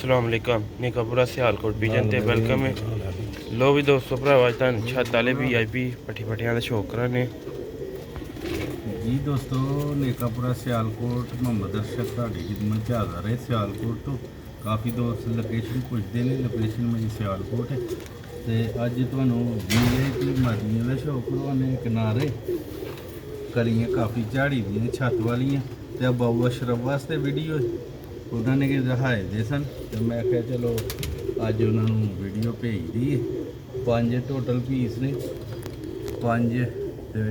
अस्सलाम वालेकुम निकापुरा सियालकोट विजन ते वेलकम है। लो भी दोस्तों भरावा तुम छत वाले VIP पट्ठी पट्टियां का शौक कराने जी दोस्तों नेकापुरा सियालकोट मोहम्मद अरशद ਤੁਹਾਡੀ खिदमत च हाज़र है। सियालकोट तो काफ़ी दोस्त लोकेशन पुछते हैं, लोकेशन मेरी सियालकोट है। तो अज ਤੁਹਾਨੂੰ जिले की मर्जियां का शौक करवाने किनारे कलियां काफ़ी झाड़ी दी छत वालियां ते बाबू अशरफ वास्ते वीडियो उन्होंने दिखाए दे सन। तो मैं क्या चलो अज उन्होंने वीडियो भेज दी है। 5 टोटल पीस ने 5 ते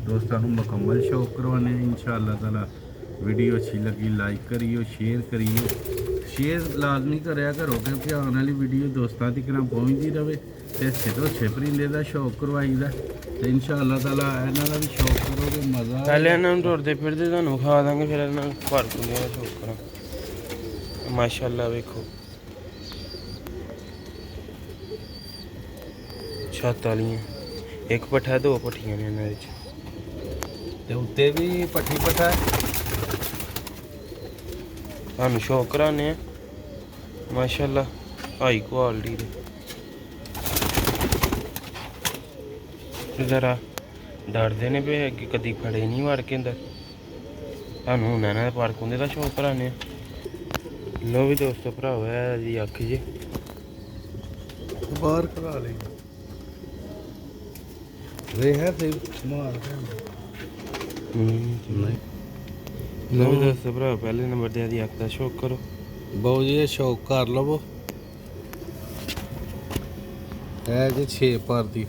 दोस्तों को मुकम्मल शौक करवाने इंशाअल्लाह ताला। वीडियो अच्छी लगी लाइक करियो, शेयर करियो, शेयर लाजमी कराया करो क्योंकि आने वाली वीडियो दोस्तों तक पहुँचती रहे। तो अच्छे तो अच्छे परिंदे का शौक करवाई दा तो इंशाअल्लाह ताला इन्हों का भी शौक करोगे मज़ा पहले इन्होंने टुरते फिरते तुहानू खा देंगे फिर इन्होंने भर कुंडियां का शौक करा। माशाअल्लाह वेखो छत वालियां एक पट्ठा है, 2 पट्ठियां ने इन्हां विच ते उत्ते भी पट्ठी पट्ठा है। तुहानू शौक कराने माशाअल्लाह हाई क्वालिटी दे। जरा डरते ने पे कि कदी फड़े नहीं मार के अंदर तुहानू हुण इन्हां दे पर कुंदे दा शौक कराने। लो भी दोस्तों भराओ है जी अख जी बाहर करा ले रे है थे मार नहीं। लो भी दोस्तों भराओ पहले नंबर ते दी अख दा शौक करो। बहु जी शौक कर लवो है जी 6 पर दी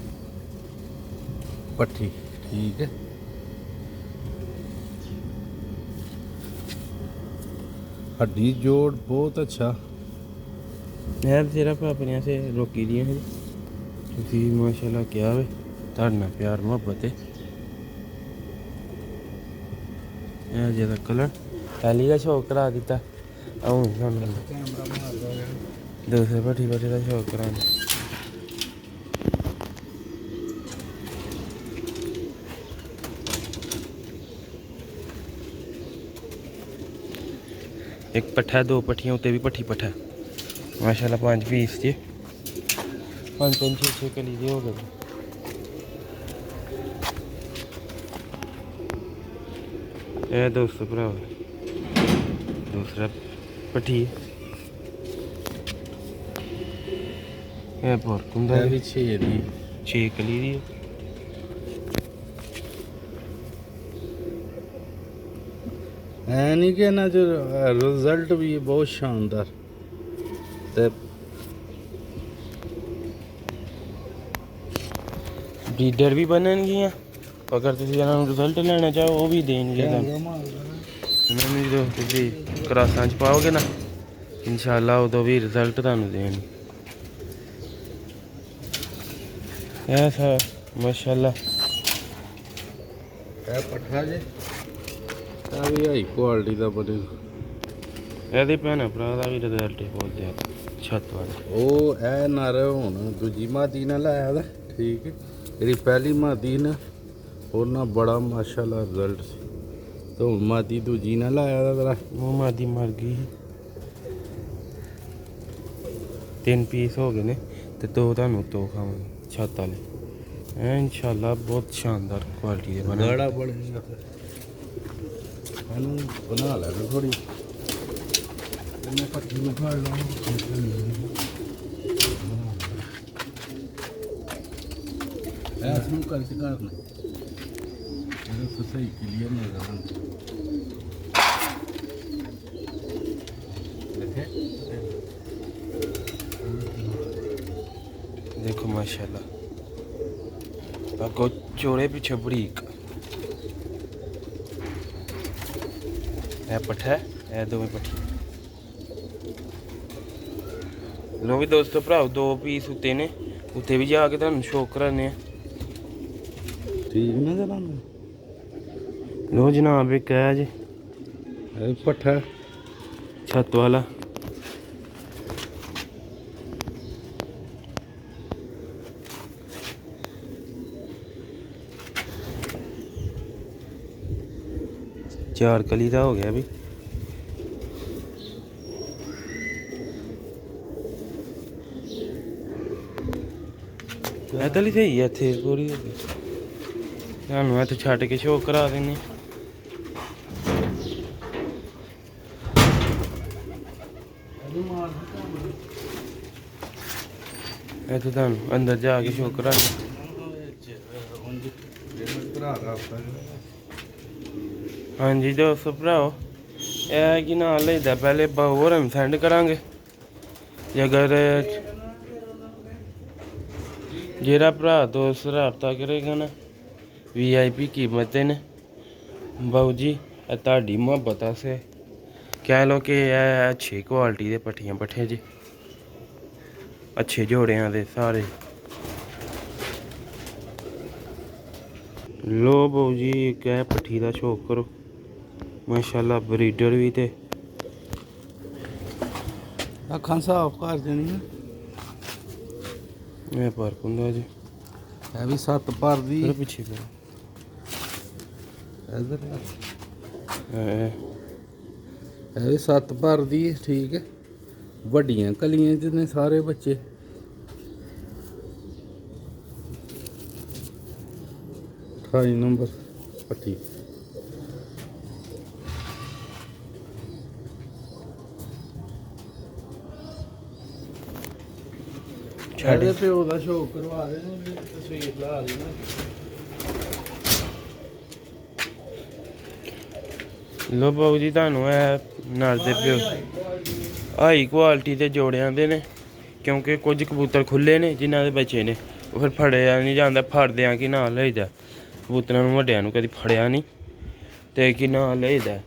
पट्ठी ठीक है। हड्डी जोड़ बहुत अच्छा है सिर्फ अपने से रोकी दी है तुसी माशाल्लाह क्या वे तुहाडे प्यार मुहब्बत है। जेदा कलर पहली का शौक करा दिता दूसरे भट्ठी भट्ठी का शौक कराने। एक पट्ठा 2 पट्ठियां उत्ते भी पट्ठी पट्ठा माशाल्लाह 5 पीस जे 5 6 कली दे हो गए। ए दोस्तों भरा दूसरा पट्ठी है पर कुंदा भी 6 दी 6 कली दी है नहीं कि ना जो रिजल्ट भी बहुत शानदार। तो ब्रीडर भी बननगियां अगर तुम रिजल्ट लेना चाहो वो भी देंगे। जो तुम क्रासां च पाओगे ना इंशाअल्लाह उदों भी रिजल्ट तुहानू देंगे। ऐसा माशाअल्लाह है पट्ठा जे भी हाई क्वालिटी का बने ਇਹਦੇ ਭੈਣ ਭਰਾ ਦਾ ਵੀ ਰਿਜ਼ਲਟ ਬਹੁਤ ਜ਼ਿਆਦਾ ਛੱਤ ਵਾਲਾ ਉਹ ਇਹ ਨਰ ਹੁਣ ਦੂਜੀ ਮਾਦੀ ਨਾਲ ਲਾਇਆ ਦਾ ਠੀਕ ਹੈ। ਜਿਹੜੀ ਪਹਿਲੀ ਮਾਦੀ ਨਾ ਉਹਨਾਂ ਬੜਾ ਮਾਸ਼ਾਅੱਲਾ ਰਿਜ਼ਲਟ ਸੀ ਤੇ ਹੁਣ ਮਾਦੀ ਦੂਜੀ ਨਾਲ ਲਾਇਆ ਦਾ ਜਰਾ ਉਹ ਮਾਦੀ ਮਰ ਗਈ 3 ਪੀਸ ਹੋ ਗਏ ਨੇ ਤੇ 2 ਤੁਹਾਨੂੰ ਤੋਂ ਖਾਵਾਂਗੇ ਛੱਤ ਵਾਲੇ इंशाअल्लाह बहुत शानदार क्वालिटी ਦੇ ਬਣੇ ਬੜਾ ਬਣੇਗਾ ਇਹਨੂੰ ਬਣਾ ਲੈਣਾ ਥੋੜੀ मैं पट्टी में खा रहा हूँ ऐसा करके काटना तो सही क्लियर नजर देखो माशाल्लाह आपको चोड़े पीछे बरीक है पट्ठा है 2 पट्ठी। लो भी दोस्तों भराओ 2 पीस उत्ते ने उत्ते भी जाके तुहानू शौक कराने ठीक नजर आना। लो जनाब एक है जी पट्ठा छत वाला चार कली का हो गया भी ਇਹ ਤਾਂ ਲਈ ਸਹੀ ਹੈ ਇੱਥੇ ਪੂਰੀ ਤੁਹਾਨੂੰ ਇੱਥੇ ਛੱਡ ਕੇ ਸ਼ੋਅ ਕਰਾ ਦਿੰਦੇ ਇੱਥੇ ਤੁਹਾਨੂੰ ਅੰਦਰ ਜਾ ਕੇ ਸ਼ੋਅ ਕਰਾ ਹਾਂਜੀ ਦੋਸਤੋ ਭਰਾਓ ਇਹ ਕੀ ਨਾਲ ਲੈਦਾ ਪਹਿਲੇ ਹੋਰ ਸੈਂਡ ਕਰਾਂਗੇ ਜੇ ਅਗਰ ਜਿਹੜਾ ਭਰਾ ਦੋਸਤ ਰਾਬਤਾ ਕਰੇਗਾ ਨਾ VIP ਕੀਮਤ ਨੇ ਬਾਊ ਜੀ ਇਹ ਤੁਹਾਡੀ ਮੁਹੱਬਤ ਆਸੇ ਕਹਿ ਲਓ ਕਿ ਇਹ ਅੱਛੀ ਕੁਆਲਿਟੀ ਦੇ ਪੱਠੀਆਂ ਪੱਠੇ ਜੀ ਅੱਛੇ ਜੋੜਿਆਂ ਦੇ ਸਾਰੇ ਲੋ ਬਾਊ ਜੀ ਇੱਕ ਇਹ ਪੱਠੀ ਦਾ ਸ਼ੌਕ ਕਰੋ ਮਾਸ਼ਾਅੱਲਾ ਬਰੀਡਰ ਵੀ ਤੇ ਅੱਖਾਂ ਸਾਫ਼ ਕਰ ਦੇਣੀਆਂ ਇਹ ਪਰ ਹੁੰਦਾ ਜੀ ਇਹ ਵੀ 7 ਪਰ ਦੀ ਫਿਰ ਪਿੱਛੇ ਕਰੋ ਇਧਰ ਇਹ ਇਹ ਵੀ 7 ਪਰ ਦੀ ਠੀਕ ਹੈ ਵੱਡੀਆਂ ਕਲੀਆਂ ਚ ਨੇ ਸਾਰੇ ਬੱਚੇ ਅਠਾਈ ਨੰਬਰ ਪੱਟੀ ਇਹਦੇ ਪਿਓ ਦਾ ਸ਼ੌਕ ਕਰਵਾ ਦੇ ਨੇ ਤਸਵੀਰ ਲਾ ਲਈ ਨਾ ਲੋ ਬਾਊ ਜੀ ਤੁਹਾਨੂੰ ਇਹ ਨਾਲ ਦੇ ਪਿਓ ਹਾਈ ਕੁਆਲਿਟੀ ਦੇ ਜੋੜਿਆਂ ਦੇ ਨੇ ਕਿਉਂਕਿ ਕੁਝ ਕਬੂਤਰ ਖੁੱਲੇ ਨੇ ਜਿਨ੍ਹਾਂ ਦੇ ਬੱਚੇ ਨੇ ਉਹ ਫਿਰ ਫੜਿਆ ਨਹੀਂ ਜਾਂਦਾ ਫੜਦਿਆਂ ਕਿ ਨਾਲ ਲਈਦਾ ਕਬੂਤਰਾਂ ਨੂੰ ਵੱਡਿਆਂ ਨੂੰ ਕਦੀ ਫੜਿਆ ਨਹੀਂ ਤੇ ਕਿ ਨਾਲ ਲਈਦਾ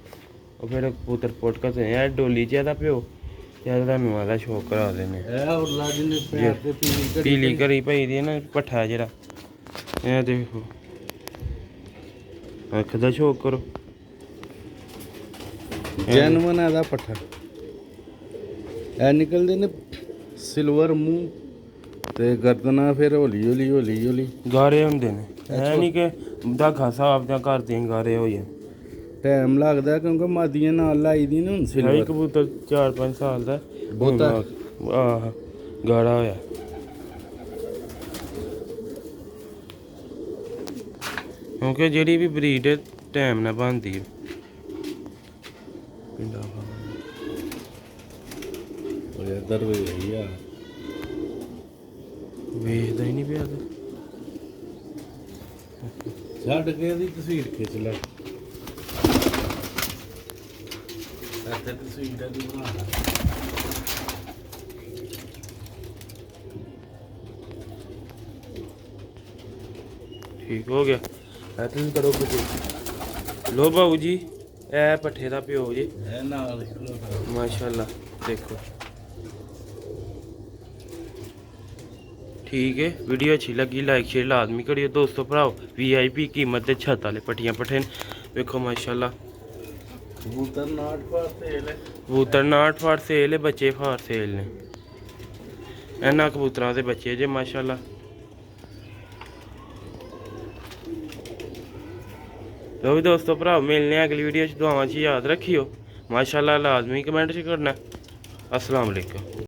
ਉਹ ਫਿਰ ਕਬੂਤਰ ਪੁੱਟ ਕੇ ਇਹ ਡੋਲੀ 'ਚ ਇਹਦਾ ਪਿਓ ਤੇ ਤੁਹਾਨੂੰ ਆਦਾ ਸ਼ੌਕ ਕਰਾ ਦਿੰਦੇ ਇਹ ਉਰਲਾ ਜਿਹਨੇ ਪੈਰ ਤੇ ਪੀਲੀ ਘੜੀ ਪਈ ਦੀ ਨਾ ਪੱਠਾ ਜਿਹੜਾ ਇਹ ਦੇਖੋ ਅੱਖ ਦਾ ਸ਼ੌਕ ਕਰੋ ਜੈਨੂਨ ਇਹਦਾ ਪੱਠਾ ਇਹ ਨਿਕਲਦੇ ਨੇ ਸਿਲਵਰ ਮੂੰਹ ਤੇ ਗਰਦਨਾ ਫਿਰ ਹੌਲੀ ਹੌਲੀ ਹੌਲੀ ਹੌਲੀ ਗਾਰੇ ਹੁੰਦੇ ਨੇ ਇਹ ਨਹੀਂ ਕਿ ਦਾਖਾ ਸਾਹਿਬ ਦਾ ਕਰਦੇ ਗਾਰੇ ਹੋਏ ਟਾਈਮ ਲੱਗਦਾ ਕਿਉਂਕਿ ਮਾਦੀਆਂ ਨਾਲ ਲਾਈ ਦੀ ਨੇ ਹੁਣ ਹੈ ਸਿਲਵਰ ਕਬੂਤਰ 4-5 ਸਾਲ ਦਾ ਬਹੁਤਾ ਆਹ ਗਾੜਾ ਹੋਇਆ ਕਿਉਂਕਿ ਜਿਹੜੀ ਵੀ ਬਰੀਡ ਟਾਈਮ ਨਾਲ ਬਣਦੀ ਹੈ ਪਿੰਡਾ ਉਹ ਇਧਰ ਵੀ ਰਹੀ ਆ ਵੇਖਦਾ ਹੀ ਨਹੀਂ ਪਿਆ ਛੱਡ ਕੇ ਇਹਦੀ ਤਸਵੀਰ ਖਿੱਚ ਲੈ ਇੱਥੇ ਤਸਵੀਰ ਦੀ ਬਣਾ ਲੈ ਠੀਕ ਹੋ ਗਿਆ ਇਹ ਤੁਸੀਂ ਕਰੋ ਕੁਝ ਲੋ ਬਾਊ ਜੀ ਇਹ ਪੱਠੇ ਦਾ ਪਿਓ ਜੀ ਇਹ ਨਾਲ ਮਾਸ਼ਾਅੱਲਾ ਦੇਖੋ ਠੀਕ है वीडियो अच्छी लगी लाइक शेयर लाजमी करियो दोस्तों भराओ VIP कीमत दे छत वाले पट्टियां पट्ठे देखो माशाल्लाह कबूतर नाट फार सेल है कबूतर नाट फार सेल है बच्चे फार सेल ने इन्ना कबूतरां दे बच्चे जे माशाल्लाह लो भी दोस्तों भराओ मिलने अगली वीडियो च दुआवां च याद रखियो माशाल्लाह लाजमी कमेंट च करना अस्सलाम वालेकुम।